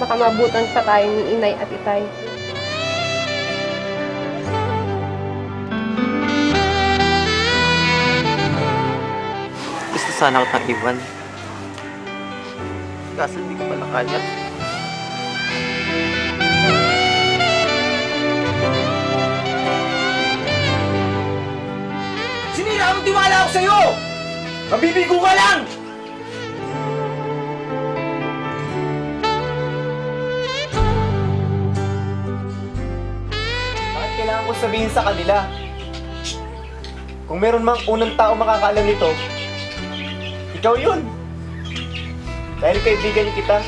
sa kamabutan pa tayo ni inay at itay. Gusto sana ako iwan. Kaso hindi ko pala kaya. Sinira ang tiwala ko sa'yo! Mabibigo ka lang! Bakit kailangan ko sabihin sa kanila? Kung meron mang unang tao makakaalam nito, ikaw yun! Dahil kaibigan kita,